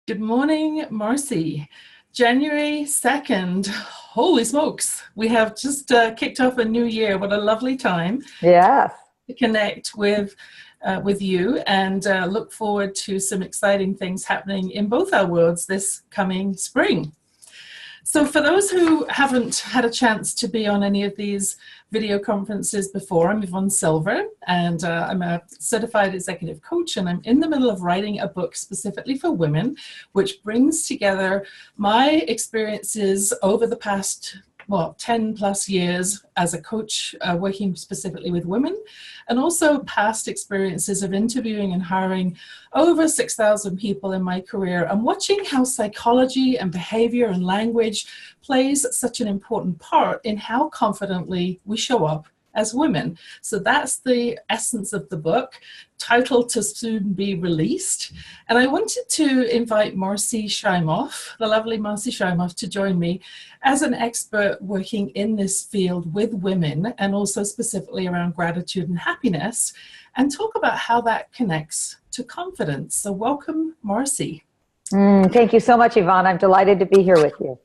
Good morning, Marci. January 2nd. Holy smokes. We have just kicked off a new year. What a lovely time Yes. to connect with you and look forward to some exciting things happening in both our worlds this coming spring. So for those who haven't had a chance to be on any of these video conferences before, I'm Yvonne Sil, and I'm a certified executive coach, and I'm in the middle of writing a book specifically for women, which brings together my experiences over the past 10 plus years as a coach working specifically with women, and also past experiences of interviewing and hiring over 6,000 people in my career, and watching how psychology and behavior and language plays such an important part in how confidently we show up as women. So that's the essence of the book, titled to soon be released. And I wanted to invite Marci Shimoff, the lovely Marci Shimoff, to join me as an expert working in this field with women, and also specifically around gratitude and happiness, and talk about how that connects to confidence. So welcome, Marci. Thank you so much, Yvonne. I'm delighted to be here with you.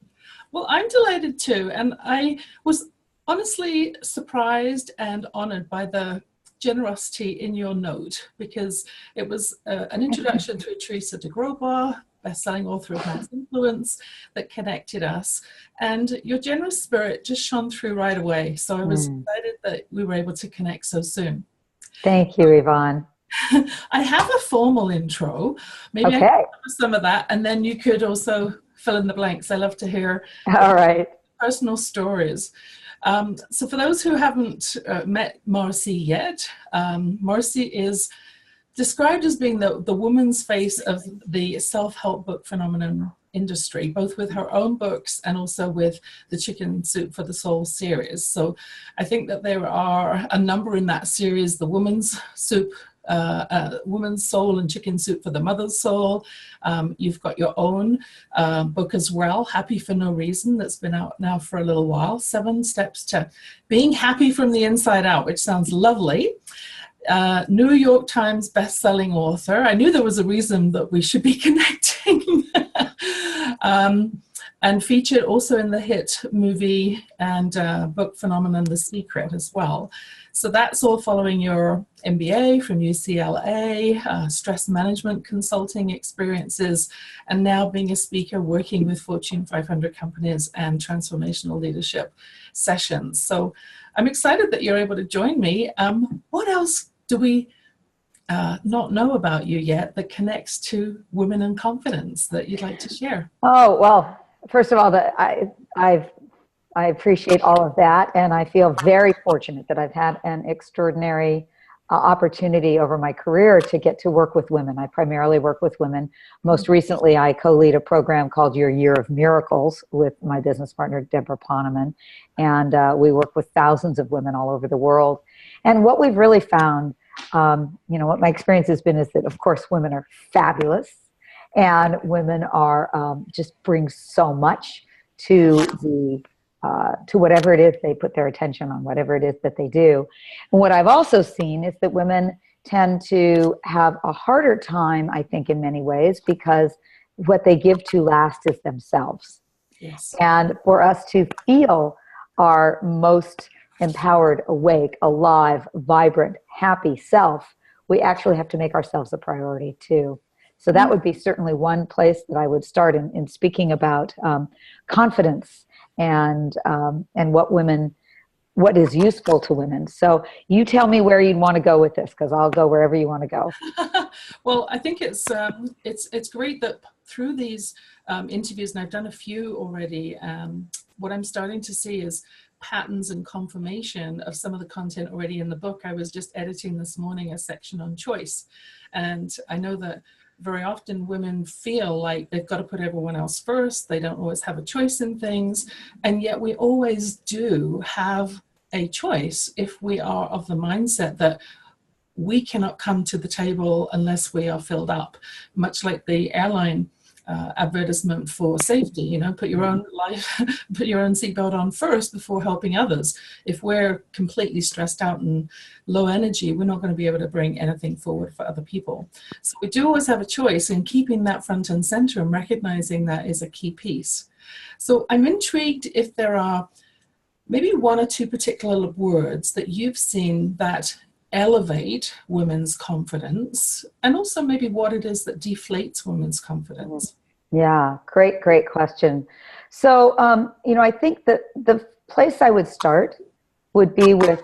Well, I'm delighted too. And I was honestly surprised and honored by the generosity in your note, because it was an introduction to Teresa de Grobois, best-selling author of Mass Influence, that connected us. And your generous spirit just shone through right away. So I was excited that we were able to connect so soon. Thank you, Yvonne. I have a formal intro. Maybe I can cover some of that, and then you could also fill in the blanks. I love to hear personal stories. So for those who haven't met Marci yet, Marci is described as being the woman's face of the self-help book phenomenon industry, both with her own books and also with the Chicken Soup for the Soul series. So I think that there are a number in that series: the Woman's Soup, Woman's Soul, and Chicken Soup for the Mother's Soul. You've got your own book as well, Happy for No Reason, that's been out now for a little while. 7 Steps to Being Happy from the Inside Out, which sounds lovely. New York Times best-selling author. I knew there was a reason that we should be connecting. And featured also in the hit movie and book phenomenon, The Secret, as well. So that's all following your MBA from UCLA, stress management consulting experiences, and now being a speaker working with Fortune 500 companies and transformational leadership sessions. So I'm excited that you're able to join me. What else do we not know about you yet that connects to women and confidence that you'd like to share? Oh, well, first of all, I appreciate all of that, and I feel very fortunate that I've had an extraordinary opportunity over my career to get to work with women. I primarily work with women. Most recently, I co-lead a program called Your Year of Miracles with my business partner, Deborah Poneman, and we work with thousands of women all over the world. And what we've really found, what my experience has been, is that, of course, women are fabulous, and women are just bring so much to whatever it is they put their attention on, whatever it is that they do. And what I've also seen is that women tend to have a harder time, I think, in many ways, because what they give to last is themselves. Yes. And for us to feel our most empowered, awake, alive, vibrant, happy self, we actually have to make ourselves a priority too. So that would be certainly one place that I would start in speaking about confidence and what is useful to women. So you tell me where you'd want to go with this, because I'll go wherever you want to go. Well, I think it's great that through these interviews, and I've done a few already, what I'm starting to see is patterns and confirmation of some of the content already in the book. I was just editing this morning a section on choice, and I know that very often women feel like they've got to put everyone else first. They don't always have a choice in things. And yet we always do have a choice if we are of the mindset that we cannot come to the table unless we are filled up, much like the airline advertisement for safety. You know, put your own life, put your own seatbelt on first before helping others. If we're completely stressed out and low energy, we're not going to be able to bring anything forward for other people. So we do always have a choice, and keeping that front and center and recognizing that is a key piece. So I'm intrigued if there are maybe one or two particular words that you've seen that elevate women's confidence, and also maybe what it is that deflates women's confidence. Yeah, great question. So, you know, I think that the place I would start would be with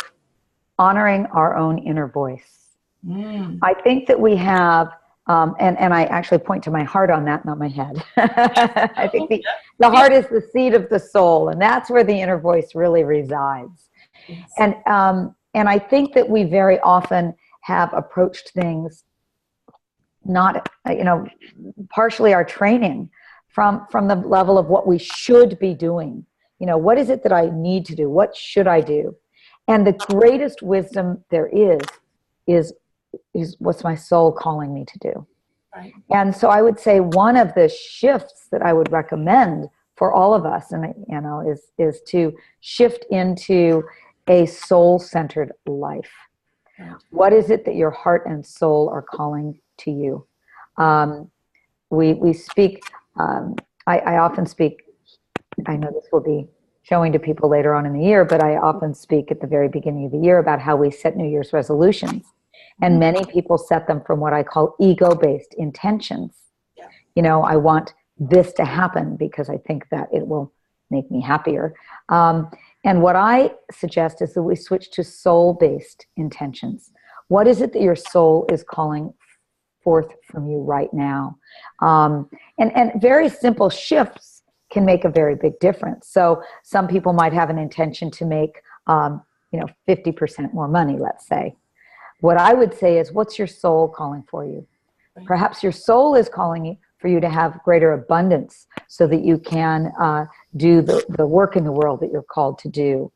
honoring our own inner voice. I think that we have, and I actually point to my heart on that, not my head. I think the heart is the seat of the soul, and that's where the inner voice really resides. Yes. And I think that we very often have approached things not, you know, partially our training from the level of what we should be doing. You know, what is it that I need to do? What should I do? And the greatest wisdom there is what's my soul calling me to do? Right. And so I would say one of the shifts that I would recommend for all of us, and you know, is to shift into a soul-centered life. Right. What is it that your heart and soul are calling to you? We speak, I often speak, I know this will be showing to people later on in the year, but I often speak at the very beginning of the year about how we set New Year's resolutions. And many people set them from what I call ego-based intentions. Yeah. You know, I want this to happen because I think that it will make me happier. And what I suggest is that we switch to soul-based intentions. What is it that your soul is calling forth from you right now? And very simple shifts can make a very big difference. So some people might have an intention to make, 50% more money, let's say. What I would say is, what's your soul calling for you? Right. Perhaps your soul is calling for you to have greater abundance so that you can do the work in the world that you're called to do.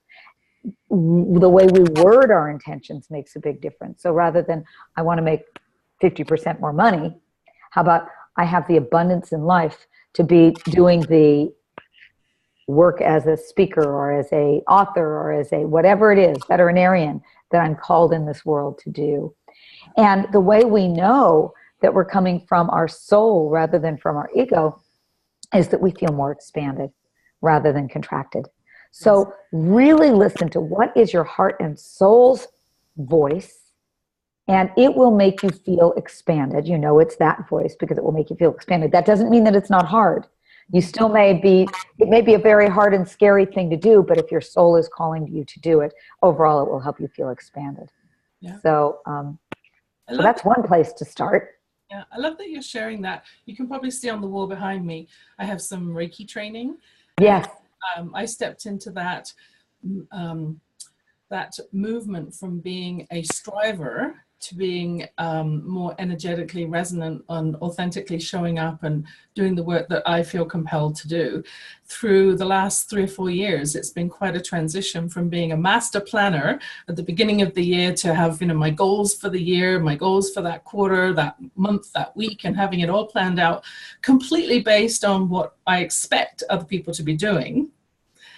The way we word our intentions makes a big difference. So rather than, I want to make 50% more money, how about I have the abundance in life to be doing the work as a speaker or as a author or as a whatever it is, veterinarian, that I'm called in this world to do. And the way we know that we're coming from our soul rather than from our ego is that we feel more expanded rather than contracted. So really listen to what is your heart and soul's voice, and it will make you feel expanded. You know it's that voice because it will make you feel expanded. That doesn't mean that it's not hard. You still it may be a very hard and scary thing to do, but if your soul is calling you to do it, overall it will help you feel expanded. Yeah. So that's one place to start. Yeah, I love that you're sharing that. You can probably see on the wall behind me, I have some Reiki training. Yes. I stepped into that movement from being a striver to being more energetically resonant and authentically showing up and doing the work that I feel compelled to do. Through the last 3 or 4 years, it's been quite a transition from being a master planner at the beginning of the year to have, my goals for the year, my goals for that quarter, that month, that week, and having it all planned out completely based on what I expect other people to be doing.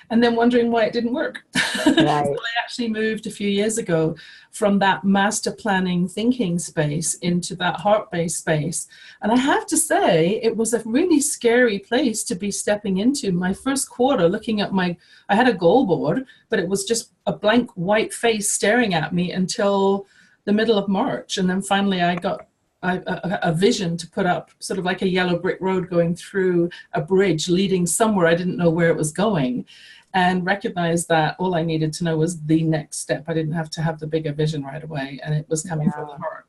And then wondering why it didn't work. Right. So I actually moved a few years ago from that master planning thinking space into that heart-based space. And I have to say, it was a really scary place to be stepping into. My first quarter, looking at I had a goal board, but it was just a blank white face staring at me until the middle of March. And then finally I got a vision to put up sort of like a yellow brick road going through a bridge leading somewhere. I didn't know where it was going. And recognized that all I needed to know was the next step. I didn't have to have the bigger vision right away, and it was coming from the heart.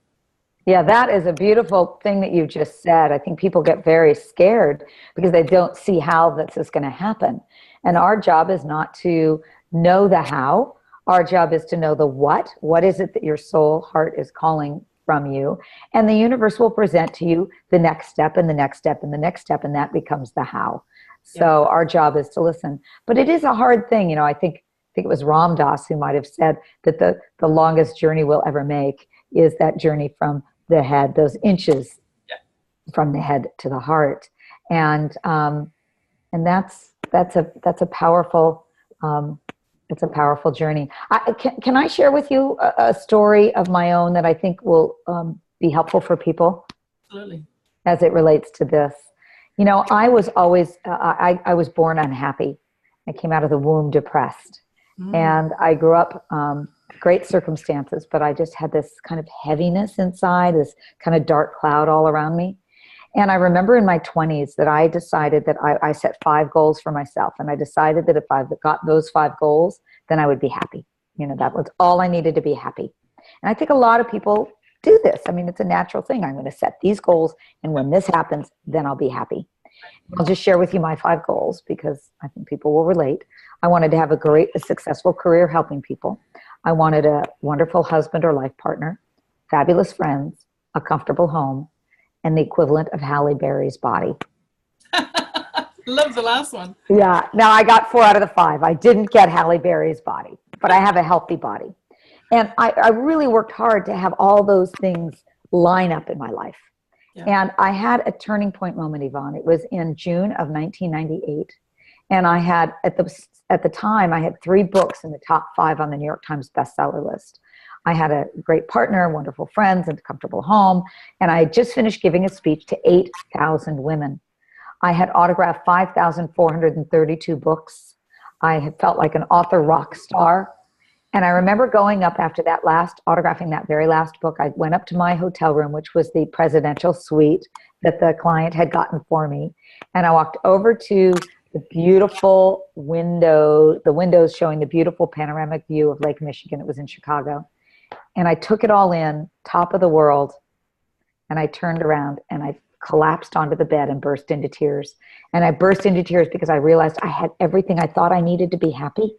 Yeah, that is a beautiful thing that you just said. I think people get very scared because they don't see how this is going to happen. And our job is not to know the how. Our job is to know the what. What is it that your soul heart is calling from you? And the universe will present to you the next step and the next step and the next step, and that becomes the how. So our job is to listen. But it is a hard thing. I think it was Ram Dass who might have said that the longest journey we'll ever make is that journey from the head, those inches from the head to the heart. And that's a powerful, it's a powerful journey. Can I share with you a story of my own that I think will be helpful for people? Absolutely. As it relates to this. You know, I was always, I was born unhappy. I came out of the womb depressed. And I grew up great circumstances, but I just had this kind of heaviness inside, this kind of dark cloud all around me. And I remember in my 20s that I decided that I set 5 goals for myself. And I decided that if I got those 5 goals, then I would be happy. You know, that was all I needed to be happy. And I think a lot of people do this. I mean, it's a natural thing. I'm going to set these goals. And when this happens, then I'll be happy. I'll just share with you my 5 goals because I think people will relate. I wanted to have a successful career helping people. I wanted a wonderful husband or life partner, fabulous friends, a comfortable home, and the equivalent of Halle Berry's body. Love the last one. Yeah. Now I got 4 out of the 5. I didn't get Halle Berry's body, but I have a healthy body. And I really worked hard to have all those things line up in my life. Yeah. And I had a turning point moment, Yvonne. It was in June of 1998. And I had, at the time, I had 3 books in the top 5 on the New York Times bestseller list. I had a great partner, wonderful friends, and a comfortable home. And I had just finished giving a speech to 8,000 women. I had autographed 5,432 books. I had felt like an author rock star. And I remember going up after that autographing that very last book. I went up to my hotel room, which was the presidential suite that the client had gotten for me. And I walked over to the beautiful the windows showing the beautiful panoramic view of Lake Michigan. It was in Chicago. And I took it all in, top of the world. And I turned around and I collapsed onto the bed and burst into tears. And I burst into tears because I realized I had everything I thought I needed to be happy,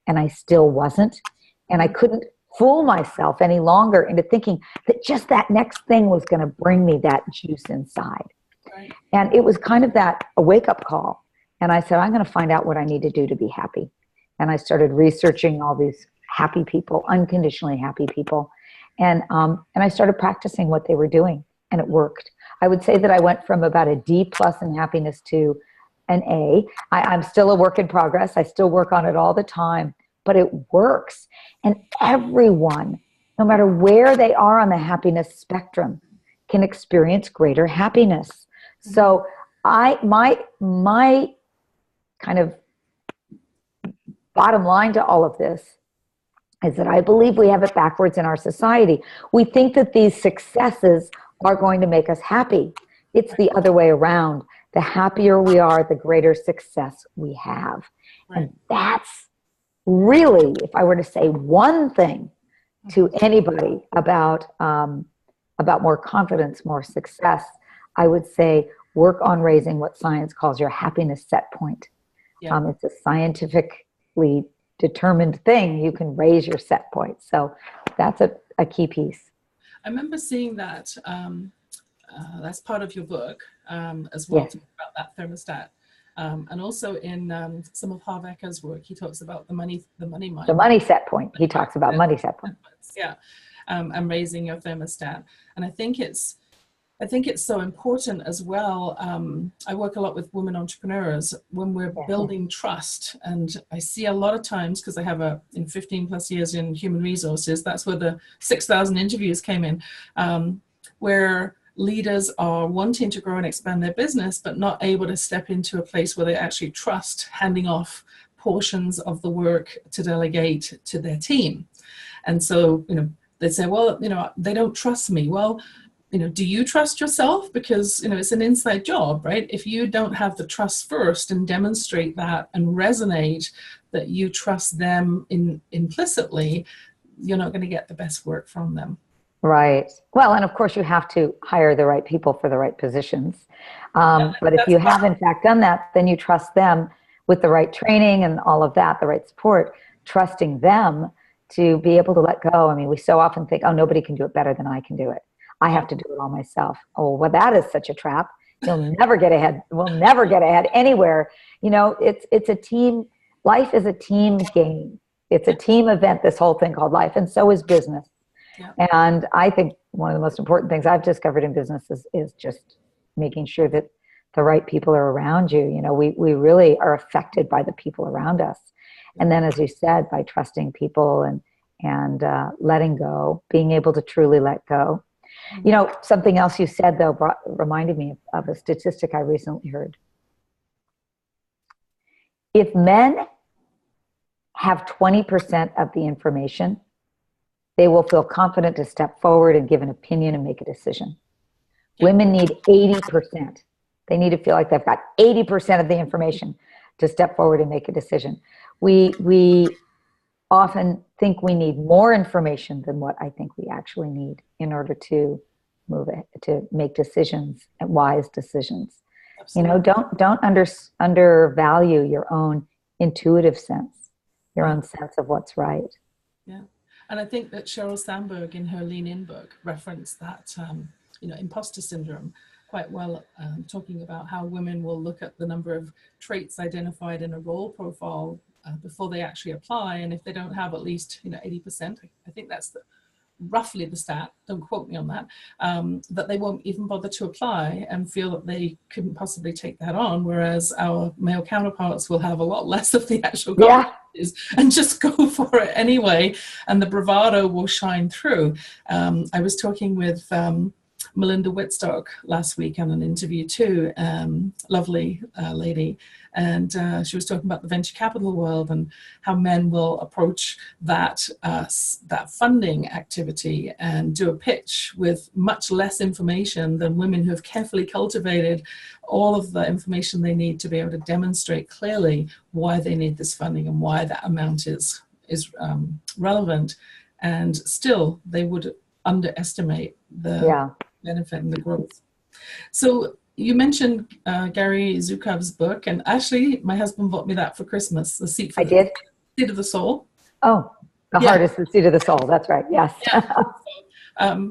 and I still wasn't. And I couldn't fool myself any longer into thinking that just that next thing was going to bring me that juice inside. Right. And it was kind of a wake-up call. And I said, I'm going to find out what I need to do to be happy. And I started researching all these happy people, unconditionally happy people. And I started practicing what they were doing, and it worked. I would say that I went from about a D+ in happiness to an A. I'm still a work in progress. I still work on it all the time, but it works. And everyone, no matter where they are on the happiness spectrum, can experience greater happiness. So my kind of bottom line to all of this is that I believe we have it backwards in our society. We think that these successes are going to make us happy. It's the other way around. The happier we are, the greater success we have. Right. And that's really, if I were to say one thing to anybody about more confidence, more success, I would say work on raising what science calls your happiness set point. Yeah. It's a scientifically determined thing. You can raise your set point. So that's a key piece. I remember seeing that. That's part of your book as well, yes. About that thermostat. And also in some of Harv Eker's work, he talks about the money mind. The money set point. He talks about money set point. Yeah, and raising your thermostat. And I think it's so important as well. I work a lot with women entrepreneurs when we're building trust. And I see a lot of times, because I have 15+ years in human resources, that's where the 6,000 interviews came in, where leaders are wanting to grow and expand their business, but not able to step into a place where they actually trust handing off portions of the work to delegate to their team. And so, they say, well, they don't trust me. Well, do you trust yourself? Because, it's an inside job, right? If you don't have the trust first and demonstrate that and resonate that you trust them implicitly, you're not going to get the best work from them. Right. Well, and of course you have to hire the right people for the right positions. But if you have in fact done that, then you trust them with the right training and all of that, the right support, trusting them to be able to let go. I mean, we so often think, oh, nobody can do it better than I can do it. I have to do it all myself. Oh, well, that is such a trap. You'll never get ahead. We'll never get ahead anywhere. It's a team. Life is a team game. It's a team event, this whole thing called life. And so is business. Yeah. And I think one of the most important things I've discovered in business is just making sure that the right people are around you. You know, we really are affected by the people around us. And then, as you said, by trusting people and letting go, being able to truly let go. You know, something else you said, though, reminded me of a statistic I recently heard. If men have 20% of the information, they will feel confident to step forward and give an opinion and make a decision. Women need 80%. They need to feel like they've got 80% of the information to step forward and make a decision. We often think we need more information than what I think we actually need in order to move it, to make decisions, and wise decisions. Absolutely. You know, don't undervalue your own intuitive sense, your own sense of what's right. Yeah. And I think that Sheryl Sandberg in her Lean In book referenced that, you know, imposter syndrome quite well, talking about how women will look at the number of traits identified in a role profile before they actually apply. And if they don't have at least, you know, 80%, I think that's roughly the stat, don't quote me on that, that they won't even bother to apply and feel that they couldn't possibly take that on, whereas our male counterparts will have a lot less of the actual competencies and just go for it anyway, and the bravado will shine through. I was talking with Melinda Whitstock last week on an interview too, lovely lady, and she was talking about the venture capital world and how men will approach that that funding activity and do a pitch with much less information than women who have carefully cultivated all of the information they need to be able to demonstrate clearly why they need this funding and why that amount is relevant, and still they would underestimate the benefit and the growth. So you mentioned Gary Zukav's book, and actually my husband bought me that for Christmas, The Seat of the Soul. Oh, The Heart is the Seat of the Soul. That's right. Yes. I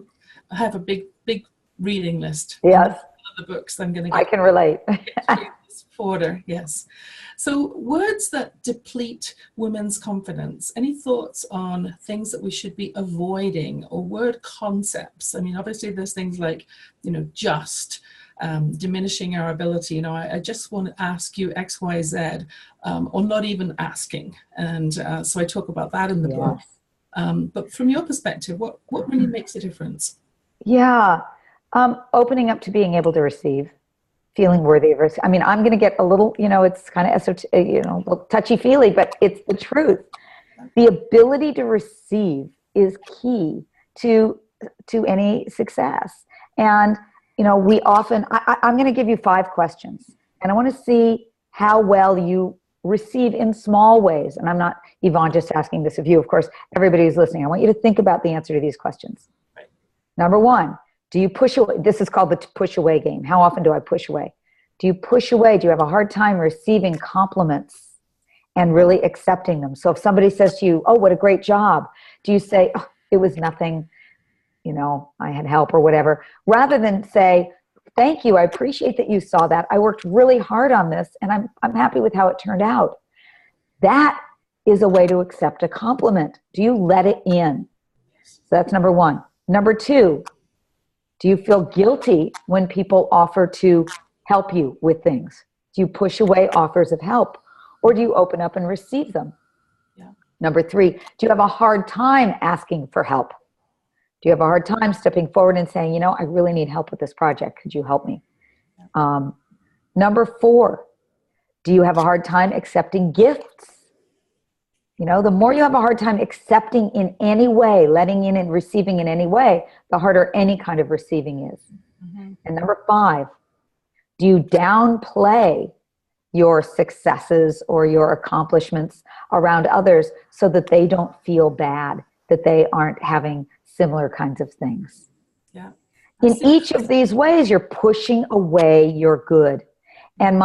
have a big reading list. Yes. Other books I'm going to get. I can relate. Order, yes. So words that deplete women's confidence. Any thoughts on things that we should be avoiding, or word concepts? I mean, obviously there's things like, you know, just, diminishing our ability. You know, I just want to ask you X, Y, Z, or not even asking. And so I talk about that in the book. But from your perspective, what really makes a difference? Yeah. Opening up to being able to receive. Feeling worthy of risk. I mean, I'm going to get a little, you know, it's kind of esoteric, you know, touchy-feely, but it's the truth. The ability to receive is key to any success. And, you know, we often, I'm going to give you 5 questions, and I want to see how well you receive in small ways. And I'm not, Yvonne, just asking this of you. Of course, everybody who's listening, I want you to think about the answer to these questions. Right. Number 1. Do you push away? This is called the push away game. How often do I push away? Do you push away? Do you have a hard time receiving compliments and really accepting them? So if somebody says to you, oh, what a great job, do you say, oh, it was nothing, you know, I had help or whatever, rather than say, thank you, I appreciate that you saw that. I worked really hard on this, and I'm happy with how it turned out. That is a way to accept a compliment. Do you let it in? So that's number 1. Number 2, do you feel guilty when people offer to help you with things? Do you push away offers of help, or do you open up and receive them? Yeah. Number 3, do you have a hard time asking for help? Do you have a hard time stepping forward and saying, you know, I really need help with this project. Could you help me? Yeah. Number 4, do you have a hard time accepting gifts? You know, the more you have a hard time accepting in any way, letting in and receiving in any way, the harder any kind of receiving is. Mm-hmm. And number 5, do you downplay your successes or your accomplishments around others so that they don't feel bad, that they aren't having similar kinds of things? Yeah. In each of these ways, you're pushing away your good. And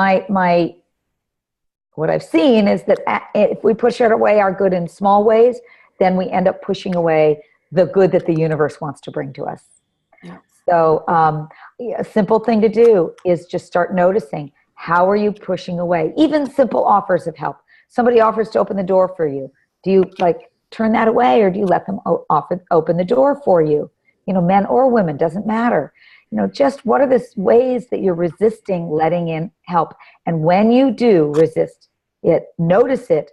what I've seen is that if we push away our good in small ways, then we end up pushing away the good that the universe wants to bring to us. Yeah. So a simple thing to do is just start noticing, how are you pushing away? Even simple offers of help. Somebody offers to open the door for you. Do you turn that away, or do you let them open the door for you? You know, men or women, doesn't matter. just what are the ways that you're resisting letting in help? And when you do resist it, notice it,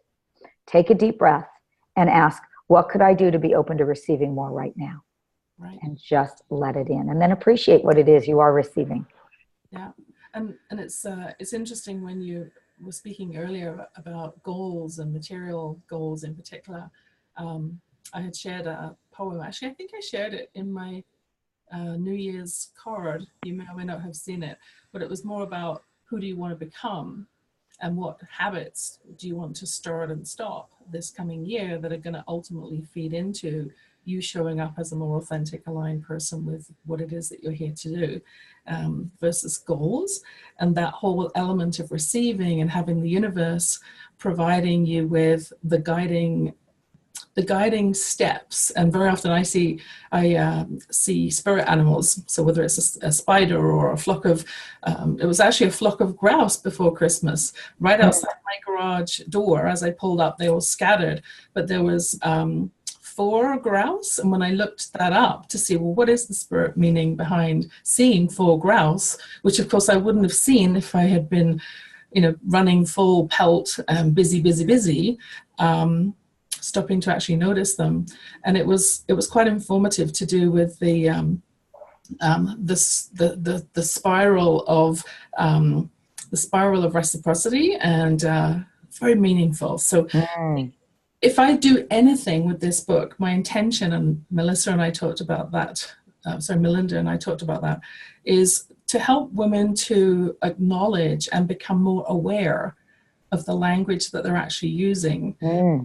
take a deep breath and ask, what could I do to be open to receiving more right now? Right. And just let it in, and then appreciate what it is you are receiving. Yeah. And it's interesting when you were speaking earlier about goals and material goals in particular. I had shared a poem. Actually, I think I shared it in my New Year's card. You may or may not have seen it, but it was more about who do you want to become and what habits do you want to start and stop this coming year that are going to ultimately feed into you showing up as a more authentic, aligned person with what it is that you're here to do, versus goals. And that whole element of receiving and having the universe providing you with the guiding steps. And very often I see spirit animals. So whether it's a spider or a flock of, it was actually a flock of grouse before Christmas, right outside my garage door. As I pulled up, they all scattered, but there was 4 grouse. And when I looked that up to see, well, what is the spirit meaning behind seeing 4 grouse, which of course I wouldn't have seen if I had been, running full pelt and busy, stopping to actually notice them. And it was quite informative to do with the spiral of reciprocity, and very meaningful. So if I do anything with this book, my intention, and Melinda and I talked about that, is to help women to acknowledge and become more aware of the language that they're actually using.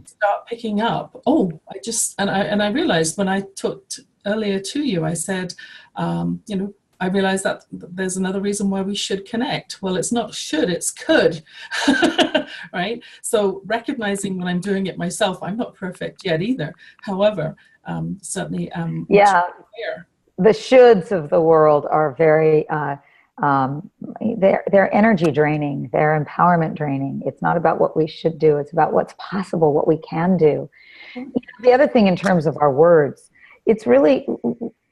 Start picking up, I realized when I talked earlier to you, I said, I realized that there's another reason why we should connect. Well, it's not should, it's could. Right? So recognizing when I'm doing it myself, I'm not perfect yet either. However, certainly much aware. The shoulds of the world are very they're energy draining, they're empowerment draining. It's not about what we should do, it's about what's possible, what we can do. The other thing in terms of our words, it's really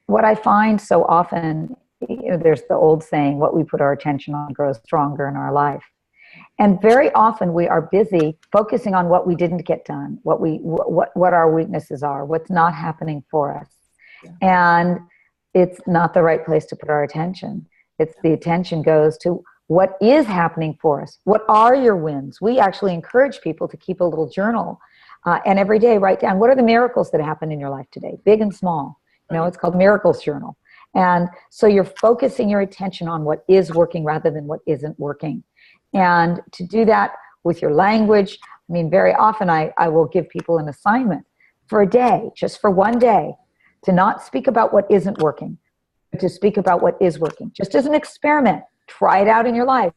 what I find so often, there's the old saying, what we put our attention on grows stronger in our life. And very often we are busy focusing on what we didn't get done, what our weaknesses are, what's not happening for us. And it's not the right place to put our attention. It's the attention goes to what is happening for us. What are your wins? We actually encourage people to keep a little journal and every day write down, what are the miracles that happened in your life today, big and small. It's called Miracles Journal. And so you're focusing your attention on what is working rather than what isn't working. And to do that with your language, very often I will give people an assignment for a day, just for one day, to not speak about what isn't working, but to speak about what is working. Just as an experiment, try it out in your life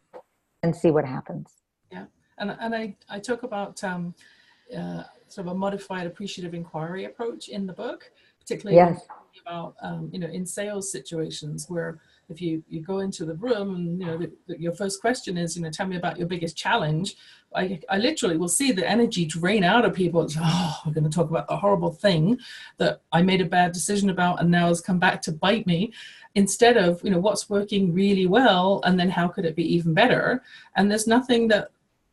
and see what happens. Yeah, and I talk about sort of a modified appreciative inquiry approach in the book, particularly about in sales situations where if you go into the room and your first question is tell me about your biggest challenge. I literally will see the energy drain out of people. It's, we're going to talk about the horrible thing that I made a bad decision about and now has come back to bite me, instead of what's working really well and then how could it be even better. And there's nothing that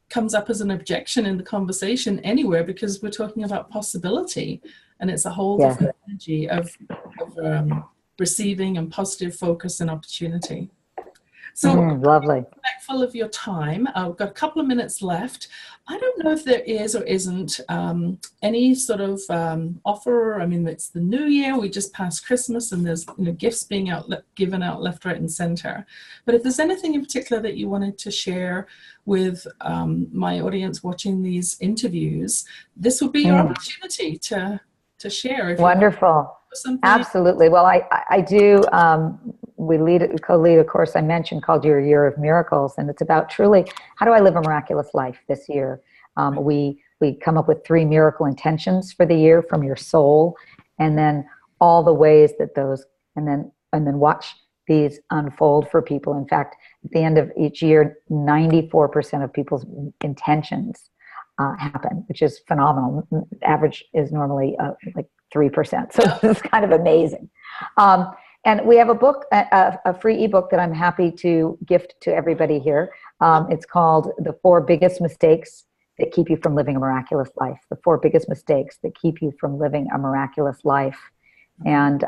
comes up as an objection in the conversation anywhere, because we're talking about possibility, and it's a whole different energy of receiving and positive focus and opportunity. So lovely. Respectful of your time. I've got a couple of minutes left. I don't know if there is or isn't any sort of offer. It's the new year. We just passed Christmas, and there's gifts being given out left, right, and center. But if there's anything in particular that you wanted to share with my audience watching these interviews, this would be your opportunity to share. Wonderful. Absolutely. Well, I do. We co-lead a course I mentioned called Your Year of Miracles, and it's about truly how do I live a miraculous life this year. We come up with 3 miracle intentions for the year from your soul, and then all the ways that those, and then watch these unfold for people. In fact, at the end of each year, 94% of people's intentions happen, which is phenomenal. Average is normally like 3%. So this is kind of amazing. And we have a book, a free ebook that I'm happy to gift to everybody here. It's called The 4 Biggest Mistakes That Keep You from Living a Miraculous Life. The 4 Biggest Mistakes That Keep You from Living a Miraculous Life. And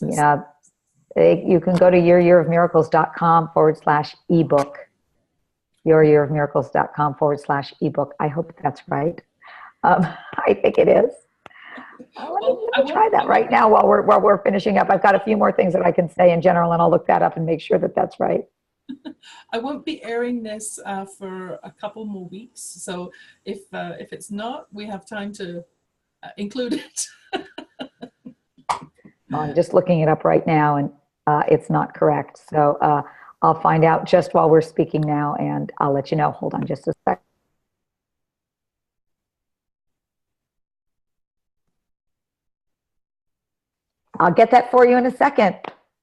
yeah, you can go to youryearofmiracles.com/ebook. youryearofmiracles.com/ebook. I hope that's right. I think it is. Let me try that right now while we're finishing up. I've got a few more things that I can say in general, and I'll look that up and make sure that that's right. I won't be airing this for a couple more weeks, so if it's not, we have time to include it. Well, I'm just looking it up right now, and it's not correct. So I'll find out just while we're speaking now, and I'll let you know. Hold on just a sec. I'll get that for you in a second.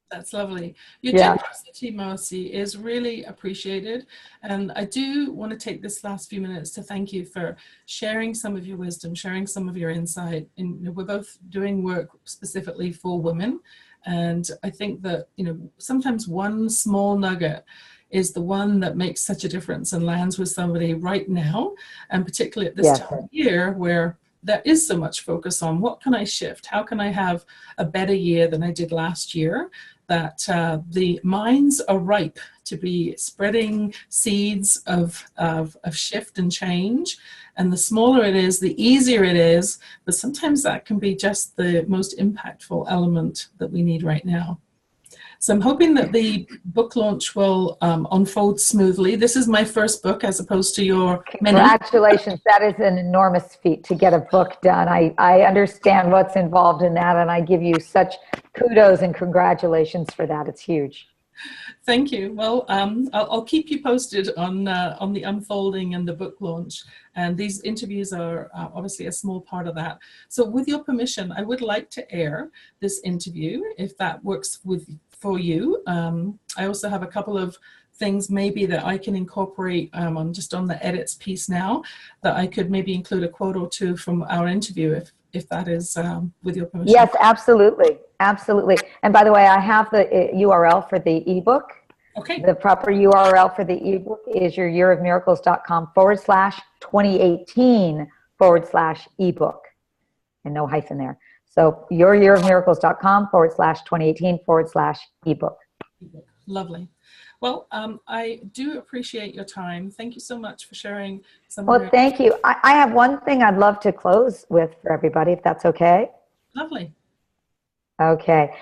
That's lovely. Your generosity, Marci, is really appreciated. And I do want to take this last few minutes to thank you for sharing some of your wisdom, sharing some of your insight. And we're both doing work specifically for women. And I think that, sometimes one small nugget is the one that makes such a difference and lands with somebody right now. And particularly at this time of year where there is so much focus on what can I shift? How can I have a better year than I did last year? That the minds are ripe to be spreading seeds of shift and change. And the smaller it is, the easier it is. But sometimes that can be just the most impactful element that we need right now. So I'm hoping that the book launch will unfold smoothly. This is my first book as opposed to your many. Congratulations. That is an enormous feat to get a book done. I understand what's involved in that, and I give you such kudos and congratulations for that. It's huge. Thank you. Well, I'll keep you posted on the unfolding and the book launch. And these interviews are obviously a small part of that. So with your permission, I would like to air this interview if that works for you. I also have a couple of things maybe that I can incorporate on the edits piece now, that I could maybe include a quote or two from our interview if that is with your permission. Yes, absolutely. Absolutely. And by the way, I have the URL for the ebook. Okay. The proper URL for the ebook is youryearofmiracles.com/2018/ebook, and no hyphen there. So youryearofmiracles.com/2018/ebook. Lovely. Well, I do appreciate your time. Thank you so much for sharing some Well, thank you. I have one thing I'd love to close with for everybody, if that's okay. Lovely. Okay.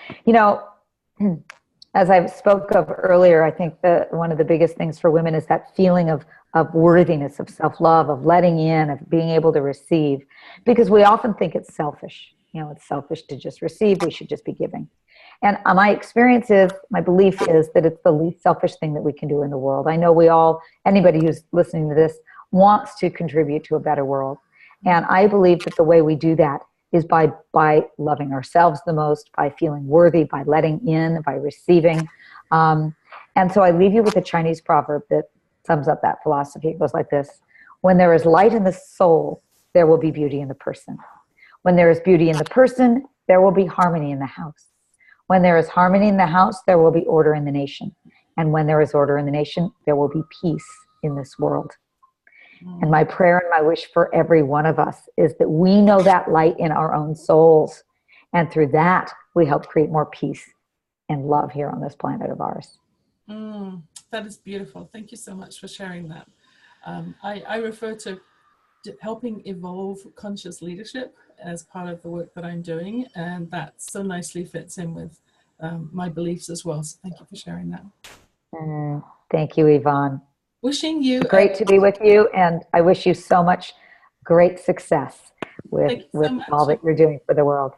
As I spoke of earlier, I think that one of the biggest things for women is that feeling of worthiness, of self-love, of letting in, of being able to receive, because we often think it's selfish. It's selfish to just receive. We should just be giving. And my experience is, my belief is that it's the least selfish thing that we can do in the world. I know anybody who's listening to this wants to contribute to a better world. And I believe that the way we do that is by loving ourselves the most, by feeling worthy, by letting in, by receiving. And so I leave you with a Chinese proverb that sums up that philosophy. It goes like this: when there is light in the soul, there will be beauty in the person. When there is beauty in the person, there will be harmony in the house. When there is harmony in the house, there will be order in the nation. And when there is order in the nation, there will be peace in this world. And my prayer and my wish for every one of us is that we know that light in our own souls. And through that, we help create more peace and love here on this planet of ours. That is beautiful. Thank you so much for sharing that. I refer to helping evolve conscious leadership as part of the work that I'm doing. And that so nicely fits in with my beliefs as well. So thank you for sharing that. Thank you, Yvonne. Wishing you great to be with you, and I wish you so much great success with all that you're doing for the world.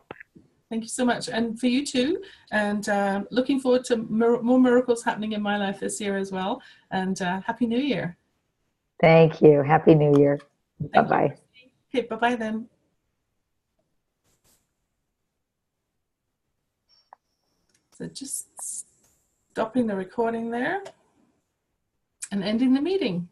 Thank you so much, and for you too. And looking forward to more miracles happening in my life this year as well. And Happy New Year. Thank you. Happy New Year. Bye-bye. Okay, bye-bye then. So just stopping the recording there and ending the meeting.